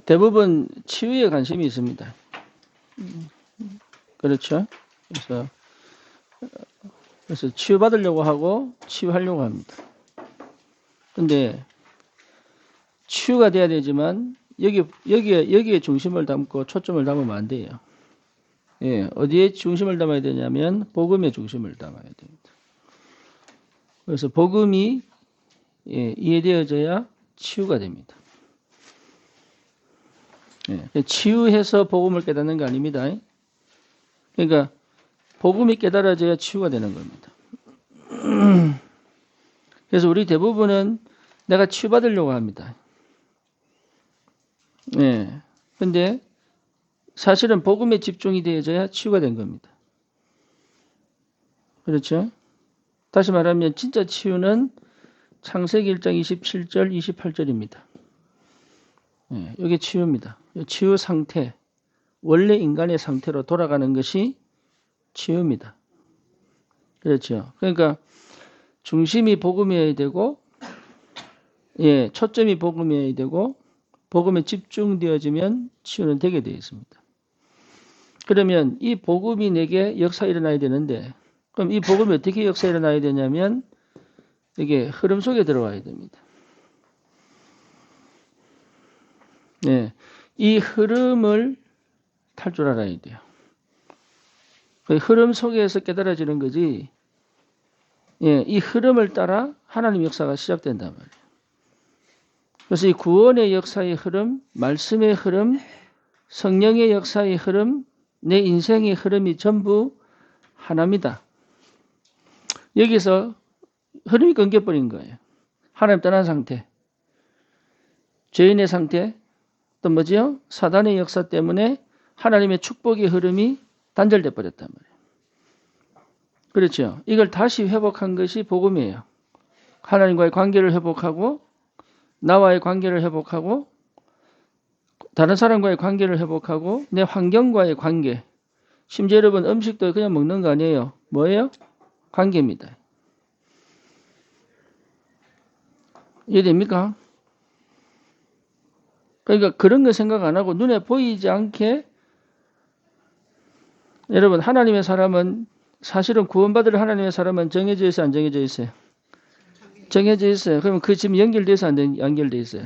대부분 치유에 관심이 있습니다. 그렇죠? 그래서 치유받으려고 하고 치유하려고 합니다. 근데 치유가 돼야 되지만 여기에 중심을 담고 초점을 담으면 안 돼요. 예, 어디에 중심을 담아야 되냐면 복음에 중심을 담아야 됩니다. 그래서 복음이 이해되어져야 치유가 됩니다. 예, 치유해서 복음을 깨닫는 거 아닙니다. 그러니까 복음이 깨달아져야 치유가 되는 겁니다. 그래서 우리 대부분은 내가 치유받으려고 합니다. 예. 근데 사실은 복음에 집중이 되어져야 치유가 된 겁니다. 그렇죠? 다시 말하면 진짜 치유는 창세기 1장 27절, 28절입니다. 예, 이게 치유입니다. 치유 상태, 원래 인간의 상태로 돌아가는 것이 치유입니다. 그렇죠? 그러니까 중심이 복음이어야 되고, 예, 초점이 복음이어야 되고, 복음에 집중되어지면 치유는 되게 되어 있습니다. 그러면 이 복음이 내게 역사 일어나야 되는데, 그럼 이 복음이 어떻게 역사 일어나야 되냐면 이게 흐름 속에 들어와야 됩니다. 네, 이 흐름을 탈 줄 알아야 돼요. 그 흐름 속에서 깨달아지는 거지. 예, 이 흐름을 따라 하나님 역사가 시작된단 말이에요. 그래서 이 구원의 역사의 흐름, 말씀의 흐름, 성령의 역사의 흐름, 내 인생의 흐름이 전부 하나입니다. 여기서 흐름이 끊겨버린 거예요. 하나님 떠난 상태, 죄인의 상태, 또 뭐지요? 사단의 역사 때문에 하나님의 축복의 흐름이 단절돼 버렸단 말이에요. 그렇죠? 이걸 다시 회복한 것이 복음이에요. 하나님과의 관계를 회복하고 나와의 관계를 회복하고 다른 사람과의 관계를 회복하고 내 환경과의 관계. 심지어 여러분 음식도 그냥 먹는 거 아니에요. 뭐예요? 관계입니다. 이해됩니까? 그러니까 그런 거 생각 안 하고 눈에 보이지 않게 여러분 하나님의 사람은 사실은 구원받을 하나님의 사람은 정해져 있어요? 안 정해져 있어요? 정해져 있어요. 그러면 그 지금 연결돼서 안 연결돼 있어요?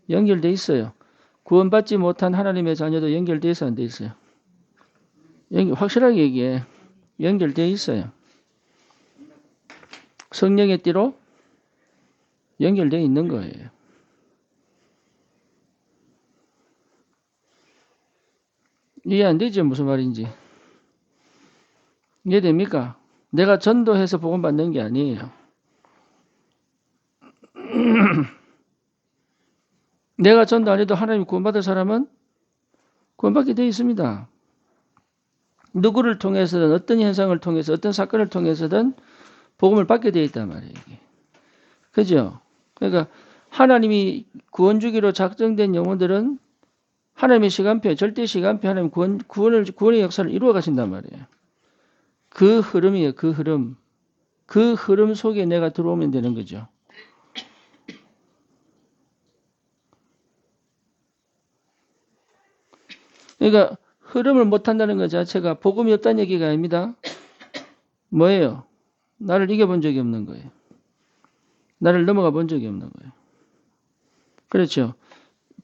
연결돼 있어요. 구원받지 못한 하나님의 자녀도 연결돼서 안 돼 있어요? 확실하게 얘기해. 연결돼 있어요. 성령의 띠로 연결돼 있는 거예요. 이해 안 되죠? 무슨 말인지. 이해됩니까? 내가 전도해서 복음 받는 게 아니에요. 내가 전도 안 해도 하나님 구원받을 사람은 구원받게 되어 있습니다. 누구를 통해서든 어떤 현상을 통해서 어떤 사건을 통해서든 복음을 받게 되어 있단 말이에요. 이게. 그죠? 그러니까 하나님이 구원 주기로 작정된 영혼들은 하나님의 시간표, 절대 시간표 하나님 구원의 역사를 이루어 가신단 말이에요. 그 흐름이에요. 그 흐름. 그 흐름 속에 내가 들어오면 되는 거죠. 그러니까 흐름을 못한다는 것 자체가 복음이 없다는 얘기가 아닙니다. 뭐예요? 나를 이겨본 적이 없는 거예요. 나를 넘어가 본 적이 없는 거예요. 그렇죠.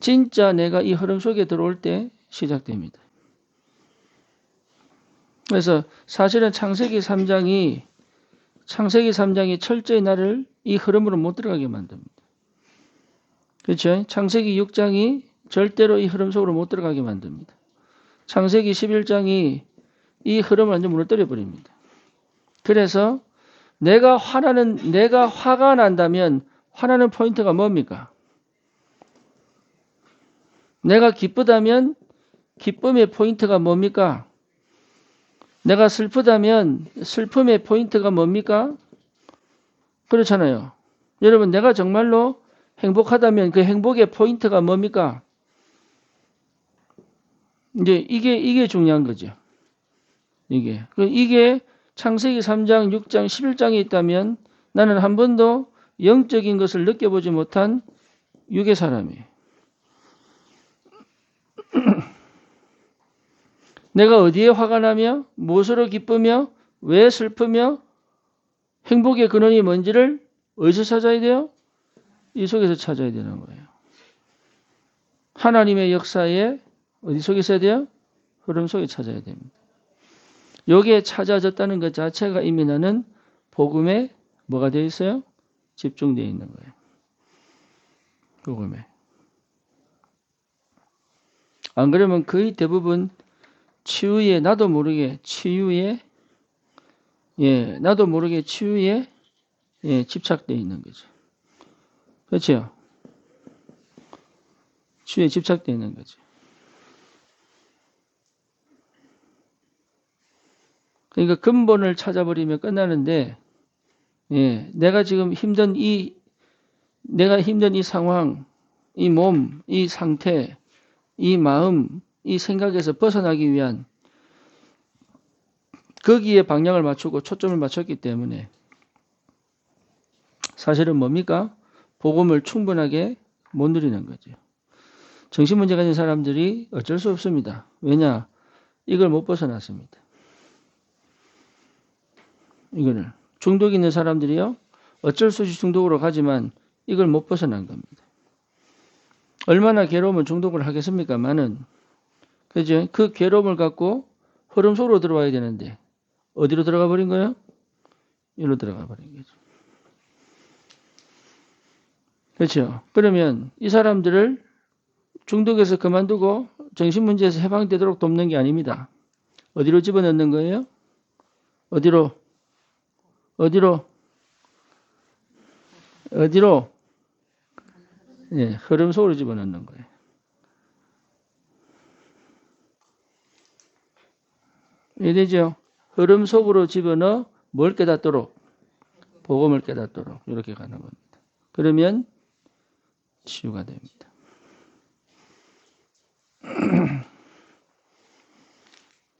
진짜 내가 이 흐름 속에 들어올 때 시작됩니다. 그래서 사실은 창세기 3장이 철저히 나를 이 흐름으로 못 들어가게 만듭니다. 그렇죠. 창세기 6장이 절대로 이 흐름 속으로 못 들어가게 만듭니다. 창세기 11장이 이 흐름을 완전 무너뜨려 버립니다. 그래서 내가 화가 난다면 화나는 포인트가 뭡니까? 내가 기쁘다면 기쁨의 포인트가 뭡니까? 내가 슬프다면 슬픔의 포인트가 뭡니까? 그렇잖아요. 여러분, 내가 정말로 행복하다면 그 행복의 포인트가 뭡니까? 이제 이게 중요한 거죠. 이게 창세기 3장, 6장, 11장에 있다면 나는 한 번도 영적인 것을 느껴보지 못한 육의 사람이에요. 내가 어디에 화가 나며 무엇으로 기쁘며 왜 슬프며 행복의 근원이 뭔지를 어디서 찾아야 돼요? 이 속에서 찾아야 되는 거예요. 하나님의 역사에 어디 속에 있어야 돼요? 흐름 속에 찾아야 됩니다. 여기에 찾아졌다는 것 자체가 이미 나는 복음에 뭐가 되어 있어요? 집중되어 있는 거예요. 복음에. 안 그러면 거의 대부분 치유에 나도 모르게 치유에 나도 모르게 치유에 집착되어 있는 거죠. 그렇죠? 치유에 집착되어 있는 거죠. 그러니까 근본을 찾아버리면 끝나는데, 내가 지금 힘든 이 상황, 이 몸, 이 상태, 이 마음, 이 생각에서 벗어나기 위한 거기에 방향을 맞추고 초점을 맞췄기 때문에 사실은 뭡니까? 복음을 충분하게 못 누리는 거죠. 정신문제 가진 사람들이 어쩔 수 없습니다. 왜냐? 이걸 못 벗어났습니다. 이거를. 중독 있는 사람들이요. 어쩔 수 없이 중독으로 가지만 이걸 못 벗어난 겁니다. 얼마나 괴로우면 중독을 하겠습니까만은, 그죠? 그 괴로움을 갖고 흐름 속으로 들어와야 되는데, 어디로 들어가 버린 거예요? 이리로 들어가 버린 거죠. 그렇죠? 그러면 이 사람들을 중독에서 그만두고 정신문제에서 해방되도록 돕는 게 아닙니다. 어디로 집어넣는 거예요? 어디로? 흐름 속으로 집어넣는 거예요. 이해되죠? 흐름 속으로 집어넣어 뭘 깨닫도록? 복음을 깨닫도록 이렇게 가는 겁니다. 그러면 치유가 됩니다.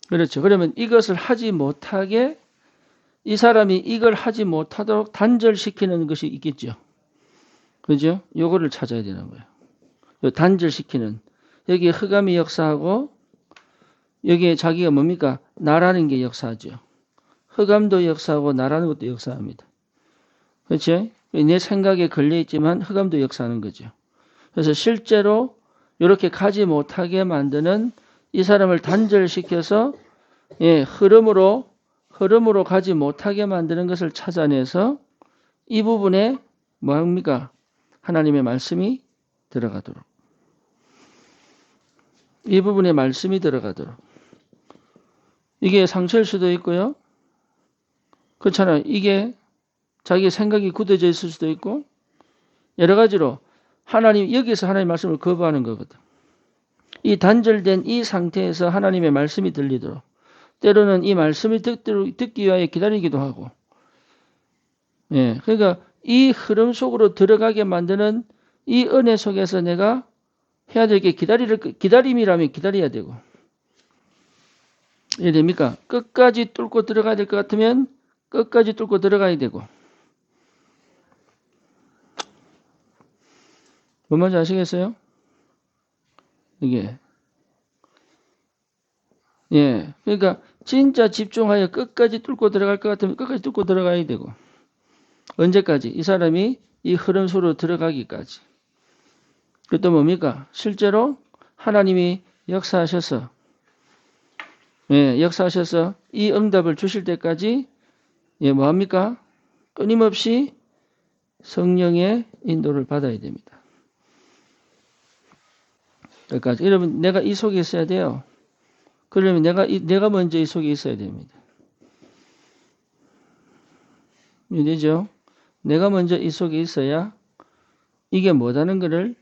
그렇죠. 그러면 이것을 하지 못하게 이 사람이 이걸 하지 못하도록 단절시키는 것이 있겠죠. 그죠? 요거를 찾아야 되는 거예요. 요 단절시키는. 여기에 흑암이 역사하고 여기에 자기가 뭡니까? 나라는 게 역사하죠. 흑암도 역사하고 나라는 것도 역사합니다. 그렇죠? 내 생각에 걸려있지만 흑암도 역사하는 거죠. 그래서 실제로 이렇게 가지 못하게 만드는 이 사람을 단절시켜서 흐름으로 가지 못하게 만드는 것을 찾아내서 이 부분에 뭐 합니까? 하나님의 말씀이 들어가도록. 이 부분에 말씀이 들어가도록. 이게 상처일 수도 있고요. 그렇잖아요. 이게 자기 생각이 굳어져 있을 수도 있고 여러 가지로 여기서 하나님의 말씀을 거부하는 거거든. 이 단절된 이 상태에서 하나님의 말씀이 들리도록 때로는 이 말씀을 듣기 위하여 기다리기도 하고 그러니까 이 흐름 속으로 들어가게 만드는 이 은혜 속에서 내가 해야 될 게 기다림이라면 기다려야 되고 이해됩니까? 끝까지 뚫고 들어가야 될 것 같으면 끝까지 뚫고 들어가야 되고 뭔 말인지 아시겠어요? 이게 그러니까 진짜 집중하여 끝까지 뚫고 들어갈 것 같으면 끝까지 뚫고 들어가야 되고 언제까지? 이 사람이 이 흐름 속으로 들어가기까지. 그것도 뭡니까? 실제로 하나님이 역사하셔서 이 응답을 주실 때까지 뭐합니까? 끊임없이 성령의 인도를 받아야 됩니다. 여기까지. 여러분 내가 이 속에 있어야 돼요. 그러면 내가 먼저 이 속에 있어야 됩니다. 이해되죠? 내가 먼저 이 속에 있어야 이게 뭐다는 것을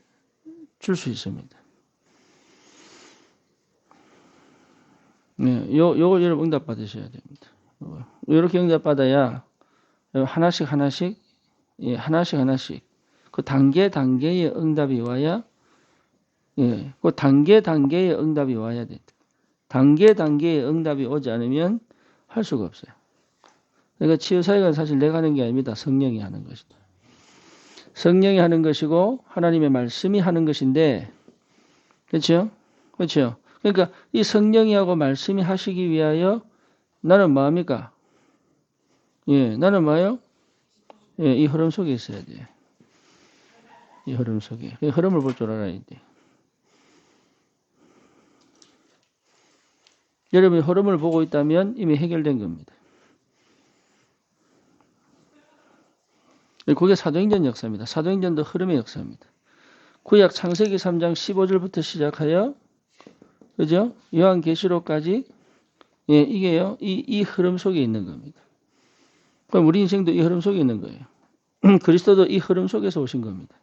줄 수 있습니다. 요거 여러분 응답 받으셔야 됩니다. 이렇게 응답 받아야 하나씩 그 단계의 응답이 와야 그 단계의 응답이 와야 돼. 단계의 응답이 오지 않으면 할 수가 없어요. 그러니까 치유 사역은 사실 내가 하는 게 아닙니다. 성령이 하는 것이다. 성령이 하는 것이고 하나님의 말씀이 하는 것인데, 그렇죠? 그렇죠? 그러니까 이 성령이 하고 말씀이 하시기 위하여 나는 뭐합니까? 예, 나는 뭐예요? 예, 이 흐름 속에 있어야 돼. 이 흐름 속에. 그 흐름을 볼 줄 알아야 돼. 여러분이 흐름을 보고 있다면 이미 해결된 겁니다. 그게 사도행전 역사입니다. 사도행전도 흐름의 역사입니다. 구약 창세기 3장 15절부터 시작하여, 그죠? 요한계시록까지, 예, 이게요, 이 흐름 속에 있는 겁니다. 그럼 우리 인생도 이 흐름 속에 있는 거예요. 그리스도도 이 흐름 속에서 오신 겁니다.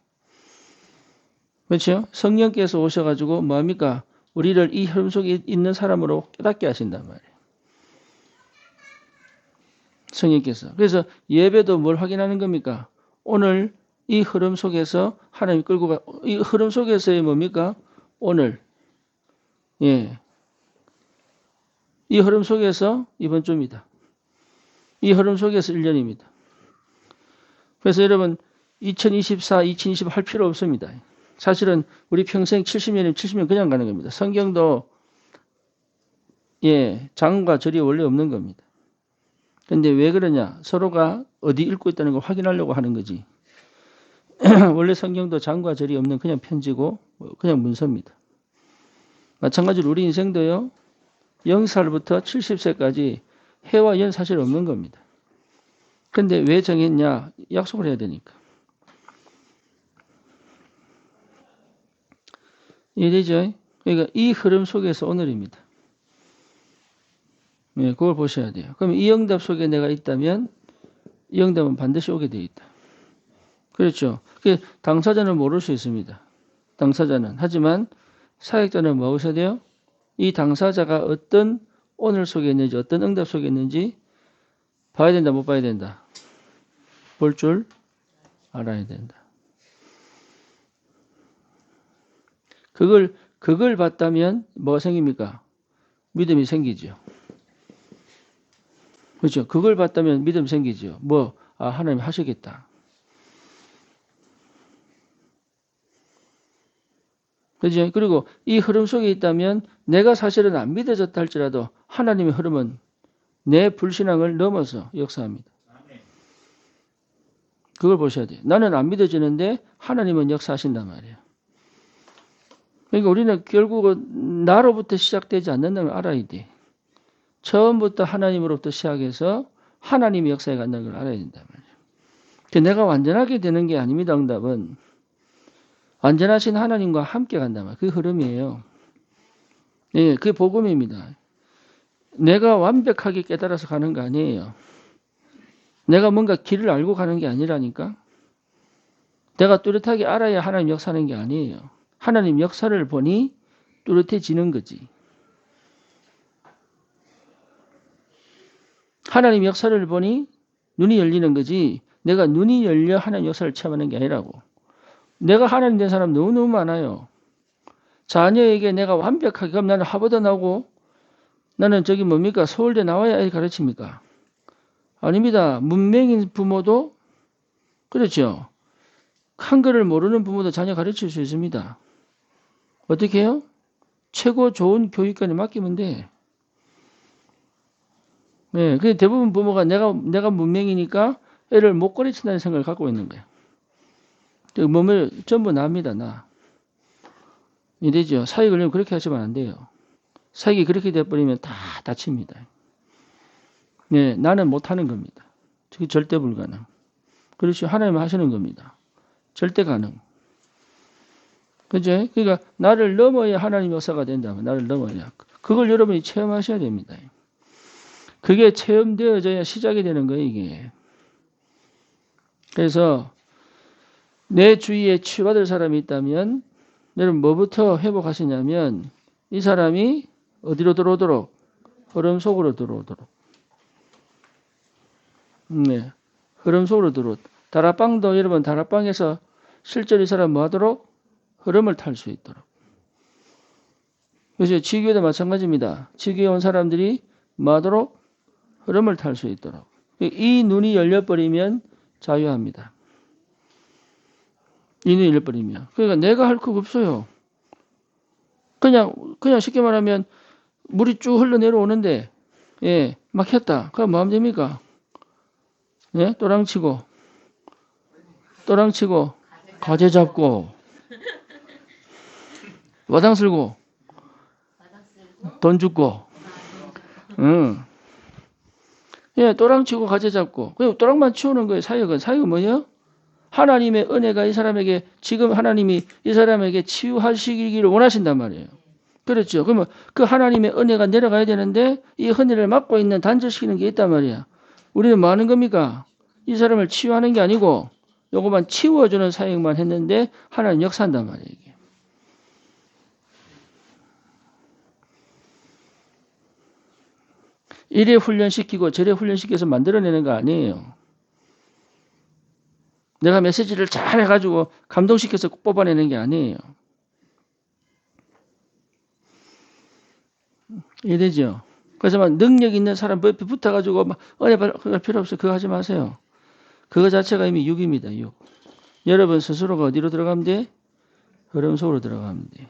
그렇죠? 성령께서 오셔가지고 뭐합니까? 우리를 이 흐름 속에 있는 사람으로 깨닫게 하신단 말이에요. 성령께서. 그래서 예배도 뭘 확인하는 겁니까? 오늘 이 흐름 속에서 하나님 끌고 가, 이 흐름 속에서의 뭡니까? 오늘. 예. 이 흐름 속에서 이번 주입니다. 이 흐름 속에서 1년입니다. 그래서 여러분 2024, 2025 할 필요 없습니다. 사실은 우리 평생 70년이면 70년 그냥 가는 겁니다. 성경도 예, 장과 절이 원래 없는 겁니다. 근데 왜 그러냐? 서로가 어디 읽고 있다는 걸 확인하려고 하는 거지. 원래 성경도 장과 절이 없는 그냥 편지고 그냥 문서입니다. 마찬가지로 우리 인생도요. 0살부터 70세까지 해와 연 사실 없는 겁니다. 근데 왜 정했냐? 약속을 해야 되니까. 이해되죠? 그러니까 이 흐름 속에서 오늘입니다. 네, 그걸 보셔야 돼요. 그럼 이 응답 속에 내가 있다면 이 응답은 반드시 오게 되어 있다. 그렇죠. 당사자는 모를 수 있습니다. 당사자는. 하지만 사역자는 뭐 하셔야 돼요? 이 당사자가 어떤 오늘 속에 있는지 어떤 응답 속에 있는지 봐야 된다 못 봐야 된다. 볼 줄 알아야 된다. 그걸 봤다면 뭐가 생깁니까? 믿음이 생기죠. 그렇죠. 그걸 봤다면 믿음 생기죠. 하나님 하시겠다. 그렇죠. 그리고 이 흐름 속에 있다면 내가 사실은 안 믿어졌다 할지라도 하나님의 흐름은 내 불신앙을 넘어서 역사합니다. 그걸 보셔야 돼요. 나는 안 믿어지는데 하나님은 역사하신단 말이에요. 그러니까 우리는 결국은 나로부터 시작되지 않는다는 걸 알아야 돼. 처음부터 하나님으로부터 시작해서 하나님의 역사에 간다는 걸 알아야 된단 말이에요. 내가 완전하게 되는 게 아닙니다. 응답은. 완전하신 하나님과 함께 간단 말이에요. 그 흐름이에요. 예, 그게 복음입니다. 내가 완벽하게 깨달아서 가는 거 아니에요. 내가 뭔가 길을 알고 가는 게 아니라니까. 내가 뚜렷하게 알아야 하나님 역사하는 게 아니에요. 하나님 역사를 보니 뚜렷해지는 거지. 하나님 역사를 보니 눈이 열리는 거지. 내가 눈이 열려 하나님 역사를 체험하는 게 아니라고. 내가 하나님 된 사람 너무너무 많아요. 자녀에게 내가 완벽하게 그럼 나는 하버드 나오고 나는 저기 뭡니까? 서울대 나와야 아이 가르칩니까? 아닙니다. 문맹인 부모도 그렇죠. 한글을 모르는 부모도 자녀 가르칠 수 있습니다. 어떻게 해요? 최고 좋은 교육관에 맡기면 돼. 네, 그 대부분 부모가 내가 문맹이니까 애를 못 가르친다는 생각을 갖고 있는 거예요. 몸을 전부 납니다, 나. 이되죠. 사익 걸리면 그렇게 하시면 안 돼요. 사익이 그렇게 돼버리면 다 다칩니다. 네, 나는 못하는 겁니다. 그게 절대 불가능. 그렇죠. 하나님은 하시는 겁니다. 절대 가능. 그죠? 그러니까 나를 넘어야 하나님 역사가 된다면 나를 넘어야. 그걸 여러분이 체험하셔야 됩니다. 그게 체험되어져야 시작이 되는 거예요, 이게. 그래서 내 주위에 치유받을 사람이 있다면 여러분 뭐부터 회복하시냐면 이 사람이 어디로 들어오도록? 흐름 속으로 들어오도록. 네, 흐름 속으로 들어오도록. 다락방도 여러분 다락방에서 실제로 이 사람 뭐 하도록? 흐름을 탈 수 있도록. 그래서 지교도 마찬가지입니다. 지교에 온 사람들이 뭐 하도록? 흐름을 탈 수 있도록. 이 눈이 열려버리면 자유합니다. 인연을 잃어버리면. 그러니까 내가 할 거 없어요. 그냥 쉽게 말하면 물이 쭉 흘러 내려오는데, 예, 막혔다. 그럼 뭐 하면 됩니까? 예, 또랑치고, 가재 잡고, 와당 쓸고, 돈 죽고, 응. 예, 또랑치고 가재 잡고. 그리고 또랑만 치우는 거예요, 사역은. 사역은 뭐예요? 하나님의 은혜가 이 사람에게, 지금 하나님이 이 사람에게 치유하시기를 원하신단 말이에요. 그렇죠. 그러면 그 하나님의 은혜가 내려가야 되는데 이 은혜를 막고 있는 단절시키는 게 있단 말이야. 우리는 뭐 하는 겁니까? 이 사람을 치유하는 게 아니고 요것만 치워주는 사역만 했는데 하나님 역사한단 말이에요. 이게. 이래 훈련시키고 저래 훈련시켜서 만들어내는 거 아니에요. 내가 메시지를 잘 해가지고 감동시켜서 뽑아내는 게 아니에요. 이해되죠? 그래서 막 능력 있는 사람 옆에 붙어가지고 막 은혜 받을 필요 없어요. 그거 하지 마세요. 그거 자체가 이미 육입니다. 육. 여러분 스스로가 어디로 들어가면 돼? 흐름 속으로 들어가면 돼.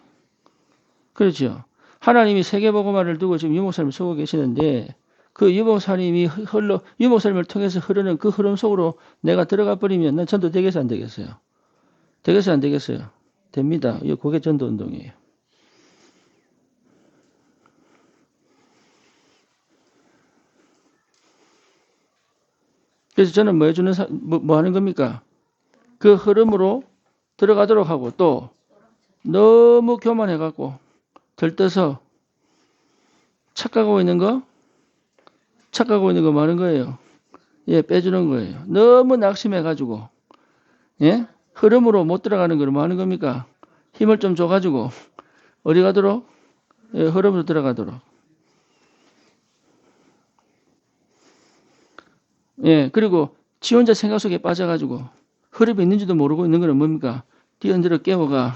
그렇죠. 하나님이 세계복음화를 두고 지금 유목사님을 쓰고 계시는데 그 유목사님이 유목사님을 통해서 흐르는 그 흐름 속으로 내가 들어가 버리면 난 전도 되겠어요? 안 되겠어요? 되겠어요? 안 되겠어요? 됩니다. 그게 전도 운동이에요. 그래서 저는 뭐 해주는, 뭐 하는 겁니까? 그 흐름으로 들어가도록 하고 또 너무 교만해갖고 들떠서 착각하고 있는 거 뭐 하는 거예요? 예, 빼주는 거예요. 너무 낙심해가지고, 예? 흐름으로 못 들어가는 걸 뭐 하는 겁니까? 힘을 좀 줘가지고, 어디 가도록? 예, 흐름으로 들어가도록. 예, 그리고 지 혼자 생각 속에 빠져가지고, 흐름이 있는지도 모르고 있는 거는 뭡니까? 뒤흔들어 깨워가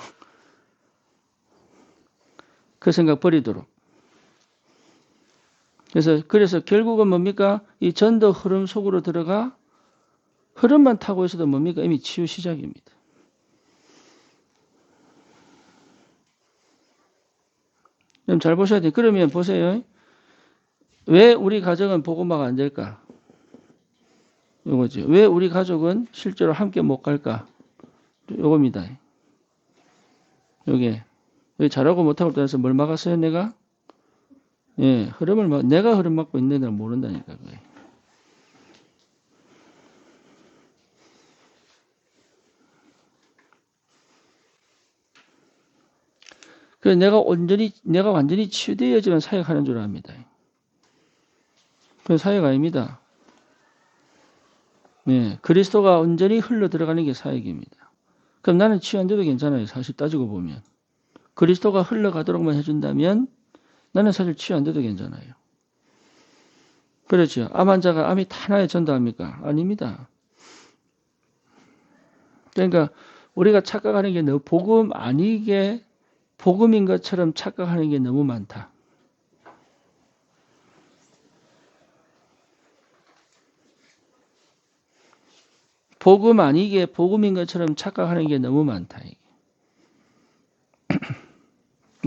그 생각 버리도록. 그래서 결국은 뭡니까? 이 전도 흐름 속으로 들어가 흐름만 타고 있어도 뭡니까? 이미 치유 시작입니다. 그럼 잘 보셔야 돼요. 그러면 보세요. 왜 우리 가정은 복음화가 안 될까? 요거죠. 왜 우리 가족은 실제로 함께 못 갈까? 요겁니다. 요게. 왜 잘하고 못하고 따라서 뭘 막았어요, 내가? 예, 내가 흐름 막고 있는 애들은 모른다니까, 그게. 그래서 내가 완전히 치유되어야지만 사역하는 줄 압니다. 그건 사역 아닙니다. 예, 그리스도가 온전히 흘러 들어가는 게 사역입니다. 그럼 나는 치유 안 돼도 괜찮아요. 사실 따지고 보면. 그리스도가 흘러가도록만 해준다면 나는 사실 치유 안 돼도 괜찮아요. 그렇죠. 암 환자가 암이 다 나야 전도합니까? 아닙니다. 그러니까 우리가 착각하는 게 너무 복음인 것처럼 착각하는 게 너무 많다. 복음 아니게 복음인 것처럼 착각하는 게 너무 많다.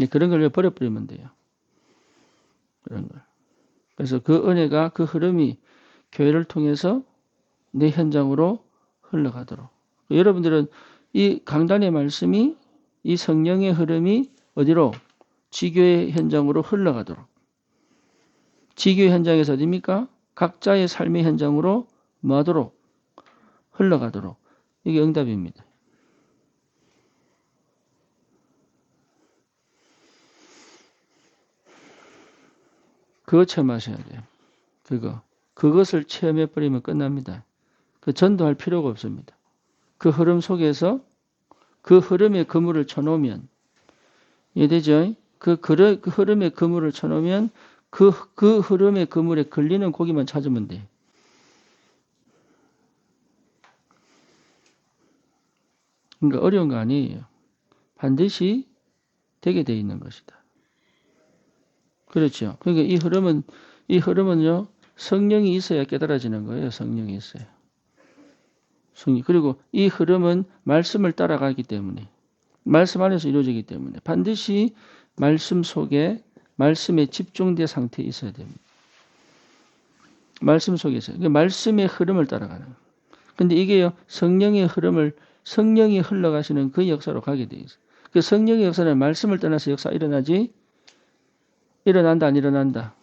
그런 걸 버려버리면 돼요. 그런 걸. 그래서 그 은혜가 그 흐름이 교회를 통해서 내 현장으로 흘러가도록. 여러분들은 이 강단의 말씀이 이 성령의 흐름이 어디로? 지교의 현장으로 흘러가도록. 지교 현장에서 어디입니까? 각자의 삶의 현장으로 뭐하도록? 흘러가도록. 이게 응답입니다. 그거 체험하셔야 돼요. 그것을 체험해버리면 끝납니다. 그 전도할 필요가 없습니다. 그 흐름 속에서 그 흐름에 그물을 쳐놓으면, 이해되죠? 그 흐름에 그물을 쳐놓으면 그 흐름의 그물에 걸리는 고기만 찾으면 돼. 그러니까 어려운 거 아니에요. 반드시 되게 돼 있는 것이다. 그렇죠. 그러니까 이 흐름은요, 성령이 있어야 깨달아지는 거예요. 성령이 있어요. 그리고 이 흐름은 말씀을 따라가기 때문에, 말씀 안에서 이루어지기 때문에 반드시 말씀 속에, 말씀에 집중된 상태에 있어야 됩니다. 말씀 속에서. 말씀의 흐름을 따라가는. 근데 이게요, 성령의 흐름을, 성령이 흘러가시는 그 역사로 가게 돼 있어요. 그 성령의 역사는 말씀을 떠나서 역사 일어나지, 일어난다, 안 일어난다.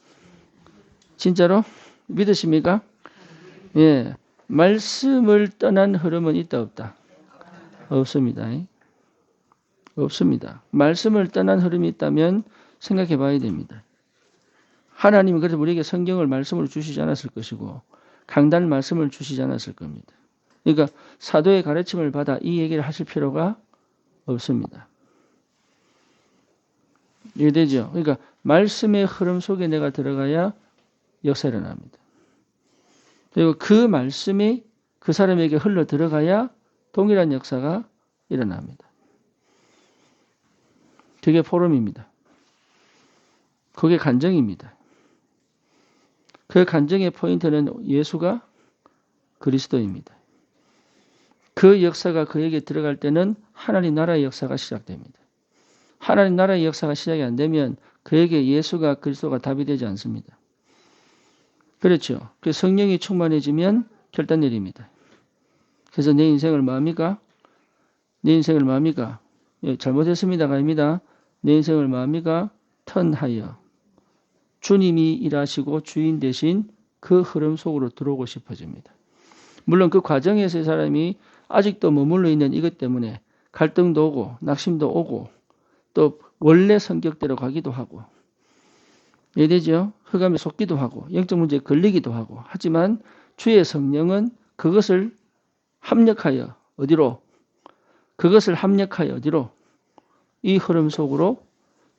진짜로? 믿으십니까? 예. 말씀을 떠난 흐름은 있다, 없다? 없습니다. 없습니다. 말씀을 떠난 흐름이 있다면 생각해 봐야 됩니다. 하나님은 그래서 우리에게 성경을 말씀으로 주시지 않았을 것이고, 강단 말씀을 주시지 않았을 겁니다. 그러니까 사도의 가르침을 받아 이 얘기를 하실 필요가 없습니다. 이해되죠? 그러니까 말씀의 흐름 속에 내가 들어가야 역사가 일어납니다. 그리고 그 말씀이 그 사람에게 흘러 들어가야 동일한 역사가 일어납니다. 그게 포럼입니다. 그게 간정입니다. 그 간정의 포인트는 예수가 그리스도입니다. 그 역사가 그에게 들어갈 때는 하나님 나라의 역사가 시작됩니다. 하나님 나라의 역사가 시작이 안 되면 그에게 예수가 그리스도가 답이 되지 않습니다. 그렇죠. 그 성령이 충만해지면 결단 내립니다. 그래서 내 인생을 마음이가? 내 인생을 마음이가? 예, 잘못했습니다가 아닙니다. 내 인생을 마음이가 턴하여 주님이 일하시고 주인 대신 그 흐름 속으로 들어오고 싶어집니다. 물론 그 과정에서 이 사람이 아직도 머물러 있는 이것 때문에 갈등도 오고 낙심도 오고 또 원래 성격대로 가기도 하고 이해되죠? 흑암에 속기도 하고 영적 문제에 걸리기도 하고 하지만 주의 성령은 그것을 합력하여 어디로? 그것을 합력하여 어디로? 이 흐름 속으로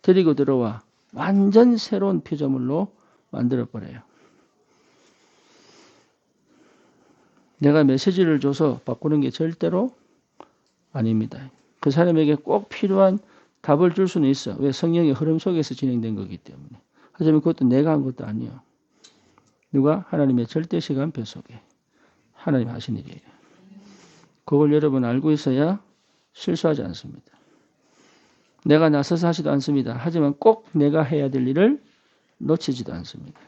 데리고 들어와 완전 새로운 피조물로 만들어버려요. 내가 메시지를 줘서 바꾸는 게 절대로 아닙니다. 그 사람에게 꼭 필요한 답을 줄 수는 있어. 왜? 성령의 흐름 속에서 진행된 거기 때문에. 하지만 그것도 내가 한 것도 아니에요. 누가? 하나님의 절대 시간표 속에 하나님 하신 일이에요. 그걸 여러분 알고 있어야 실수하지 않습니다. 내가 나서서 하지도 않습니다. 하지만 꼭 내가 해야 될 일을 놓치지도 않습니다.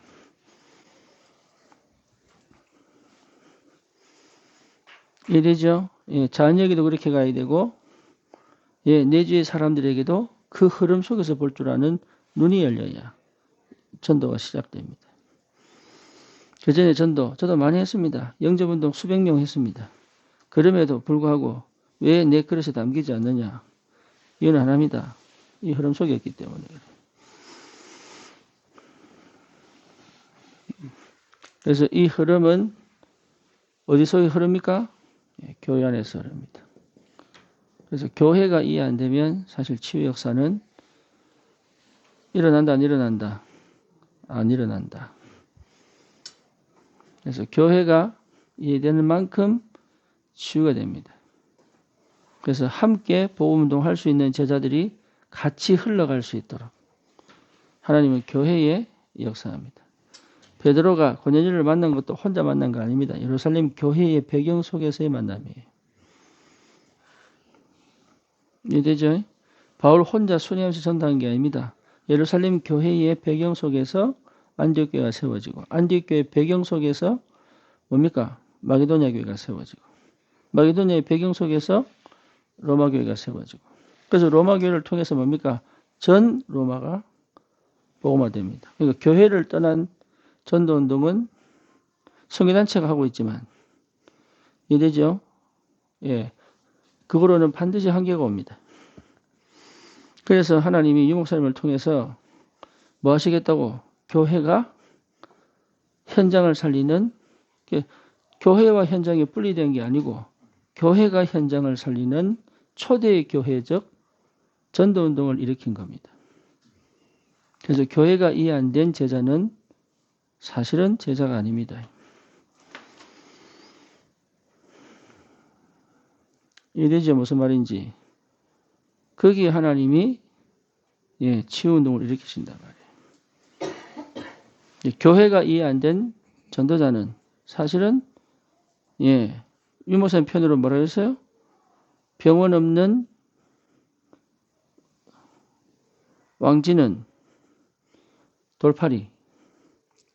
이래죠? 예, 자녀에게도 그렇게 가야 되고, 예, 내 주위 사람들에게도 그 흐름 속에서 볼 줄 아는 눈이 열려야 전도가 시작됩니다. 그 전에 전도, 저도 많이 했습니다. 영접운동 수백 명 했습니다. 그럼에도 불구하고 왜 내 그릇에 담기지 않느냐? 이건 하나입니다. 이 흐름 속에 있기 때문에. 그래서 이 흐름은 어디서의 흐릅니까? 예, 교회 안에서 흐릅니다. 그래서 교회가 이해 안 되면 사실 치유 역사는 일어난다, 안 일어난다? 안 일어난다. 그래서 교회가 이해되는 만큼 치유가 됩니다. 그래서 함께 복음운동 할 수 있는 제자들이 같이 흘러갈 수 있도록 하나님은 교회에 역사합니다. 베드로가 고넬료를 만난 것도 혼자 만난 거 아닙니다. 예루살렘 교회의 배경 속에서의 만남이에요. 이해되죠? 바울 혼자 순회하면서 전도한 게 아닙니다. 예루살렘 교회의 배경 속에서 안디옥 교회가 세워지고 안디옥 교회의 배경 속에서 뭡니까? 마게도냐 교회가 세워지고 마게도냐의 배경 속에서 로마 교회가 세워지고 그래서 로마 교회를 통해서 뭡니까? 전 로마가 복음화됩니다. 그러니까 교회를 떠난 전도운동은 성교단체가 하고 있지만 이해되죠? 예, 그거로는 반드시 한계가 옵니다. 그래서 하나님이 유목사님을 통해서 뭐 하시겠다고? 교회가 현장을 살리는 교회와 현장이 분리된 게 아니고 교회가 현장을 살리는 초대 교회적 전도운동을 일으킨 겁니다. 그래서 교회가 이해 안 된 제자는 사실은 제자가 아닙니다. 이해되죠? 무슨 말인지. 거기에 하나님이 치유운동을 일으키신단 말이에요. 교회가 이해 안 된 전도자는 사실은 유모선 편으로 뭐라 했어요? 병원 없는 왕진은 돌팔이.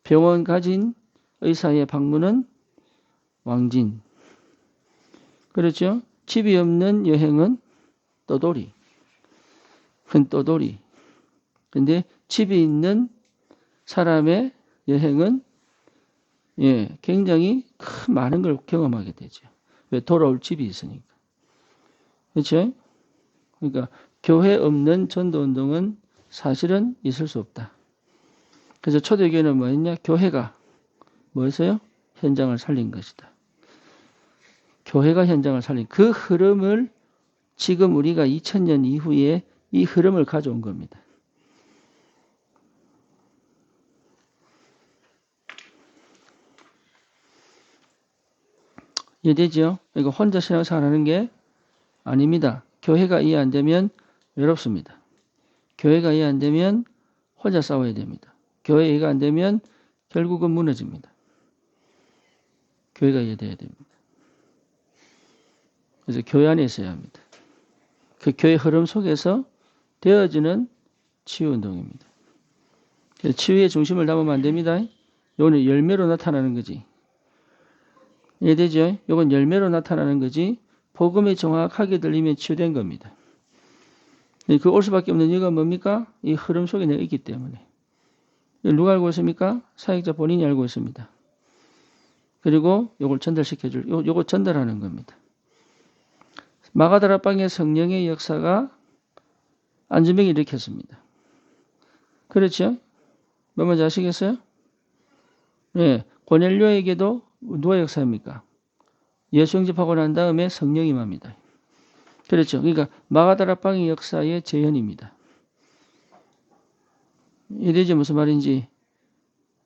병원 가진 의사의 방문은 왕진. 그렇죠? 집이 없는 여행은 떠돌이. 큰 떠돌이. 근데 집이 있는 사람의 여행은 굉장히 큰 많은 걸 경험하게 되죠. 왜? 돌아올 집이 있으니까. 그렇죠? 그러니까 교회 없는 전도운동은 사실은 있을 수 없다. 그래서 초대교회는 뭐였냐? 교회가 뭐였어요? 현장을 살린 것이다. 교회가 현장을 살린 그 흐름을 지금 우리가 2000년 이후에 이 흐름을 가져온 겁니다. 이해되죠? 이거 혼자 신앙생활하는 게 아닙니다. 교회가 이해 안 되면 외롭습니다. 교회가 이해 안 되면 혼자 싸워야 됩니다. 교회 이해가 안 되면 결국은 무너집니다. 교회가 이해돼야 됩니다. 그래서 교회 안에 있어야 합니다. 그 교회 흐름 속에서 되어지는 치유운동입니다. 치유의 중심을 담으면 안 됩니다. 이거는 열매로 나타나는 거지. 이해되죠? 이건 열매로 나타나는 거지 복음이 정확하게 들리면 치유된 겁니다. 그 올 수밖에 없는 이유가 뭡니까? 이 흐름 속에 내가 있기 때문에. 누가 알고 있습니까? 사역자 본인이 알고 있습니다. 그리고 요걸 전달시켜줄, 요거 전달하는 겁니다. 마가다락방의 성령의 역사가 안진병이 일으켰습니다. 그렇죠? 뭐 먼저 아시겠어요? 네, 고넬료에게도 누가 역사입니까? 예수 영접하고 난 다음에 성령이 임합니다. 그렇죠? 그러니까 마가다락방의 역사의 재현입니다. 이해되죠? 무슨 말인지?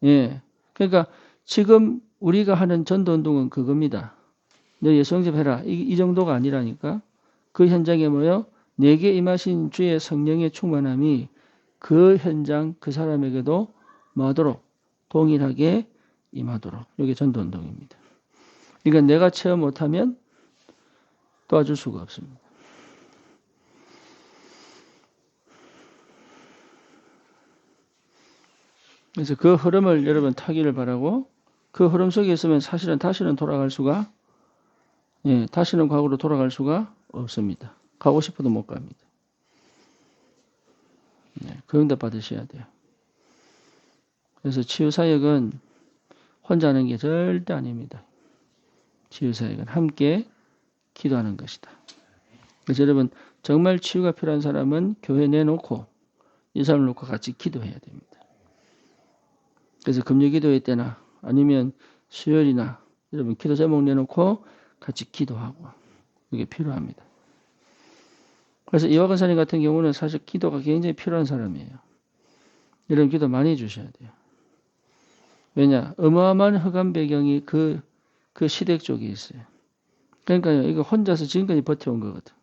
예. 그러니까 지금 우리가 하는 전도운동은 그겁니다. 너 예수 영접해라. 이 정도가 아니라니까. 그 현장에 뭐요? 내게 임하신 주의 성령의 충만함이 그 현장 그 사람에게도 뭐하도록 동일하게 임하도록. 이게 전도운동입니다. 그러니까 내가 체험 못하면 도와줄 수가 없습니다. 그래서 그 흐름을 여러분 타기를 바라고 그 흐름 속에 있으면 사실은 다시는 돌아갈 수가 다시는 과거로 돌아갈 수가 없습니다. 가고 싶어도 못 갑니다. 그 응답 받으셔야 돼요. 그래서 치유사역은 혼자 하는 게 절대 아닙니다. 치유사역은 함께 기도하는 것이다. 그래서 여러분 정말 치유가 필요한 사람은 교회 내놓고 이 사람을 놓고 같이 기도해야 됩니다. 그래서 금요기도회 때나 아니면 수요일이나 여러분 기도 제목 내놓고 같이 기도하고 그게 필요합니다. 그래서 이화 권사님 같은 경우는 사실 기도가 굉장히 필요한 사람이에요. 이런 기도 많이 해주셔야 돼요. 왜냐? 어마어마한 흑암 배경이 그 시댁 쪽에 있어요. 그러니까요, 이거 혼자서 지금까지 버텨온 거거든.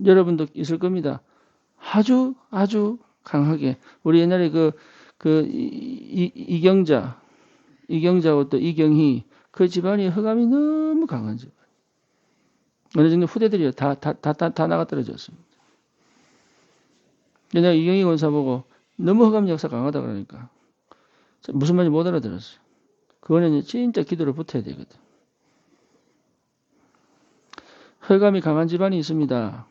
여러분도 있을 겁니다. 아주 강하게. 우리 옛날에 이경자하고 또 이경희, 그 집안이 흑암이 너무 강한 집안. 어느 정도 후대들이 다 나가 떨어졌습니다. 내가 이경희 권사 보고 너무 흑암 역사 강하다 그러니까 무슨 말인지 못 알아들었어요. 그거는 진짜 기도를 붙어야 되거든. 흑암이 강한 집안이 있습니다.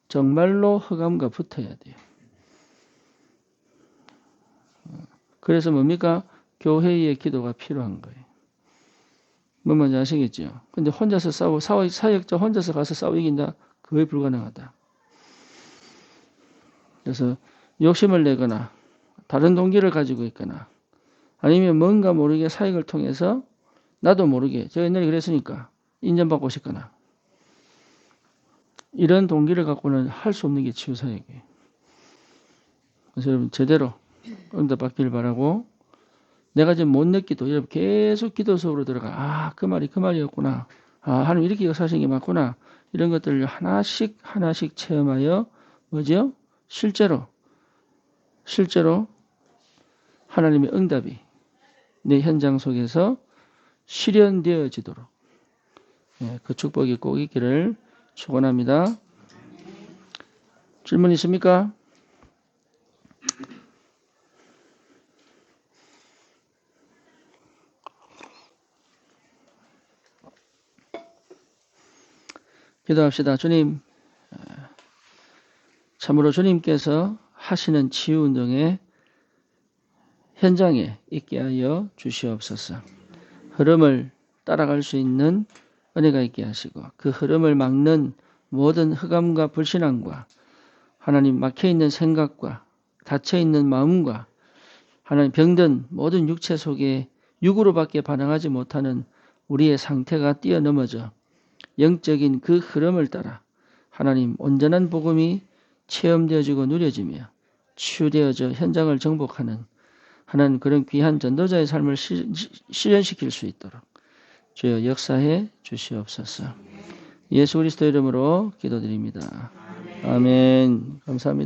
정말로 흑암과 붙어야 돼요. 그래서 뭡니까? 교회의 기도가 필요한 거예요. 뭐 뭔지 아시겠죠? 근데 혼자서 사역자 혼자서 가서 싸워 이긴다? 그게 불가능하다. 그래서 욕심을 내거나 다른 동기를 가지고 있거나 아니면 뭔가 모르게 사역을 통해서 나도 모르게 제가 옛날에 그랬으니까 인정받고 싶거나 이런 동기를 갖고는 할 수 없는 게 치유사역이에요. 그래서 여러분 제대로 응답 받기를 바라고 내가 지금 못 느끼도 여러분 계속 기도 속으로 들어가 그 말이었구나. 하나님 이렇게 역사하시는 게 맞구나. 이런 것들을 하나씩 체험하여 뭐죠? 실제로 하나님의 응답이 내 현장 속에서 실현되어지도록 그 축복이 꼭 있기를 축원합니다. 질문 있습니까? 기도합시다. 주님, 참으로 주님께서 하시는 치유운동의 현장에 있게 하여 주시옵소서. 흐름을 따라갈 수 있는 은혜가 있게 하시고 그 흐름을 막는 모든 흑암과 불신앙과 하나님 막혀있는 생각과 닫혀있는 마음과 하나님 병든 모든 육체 속에 육으로밖에 반응하지 못하는 우리의 상태가 뛰어넘어져 영적인 그 흐름을 따라 하나님 온전한 복음이 체험되어지고 누려지며 치유되어져 현장을 정복하는 하나님 그런 귀한 전도자의 삶을 실현시킬 수 있도록 주여 역사해 주시옵소서. 예수 그리스도 이름으로 기도드립니다. 아멘. 감사합니다.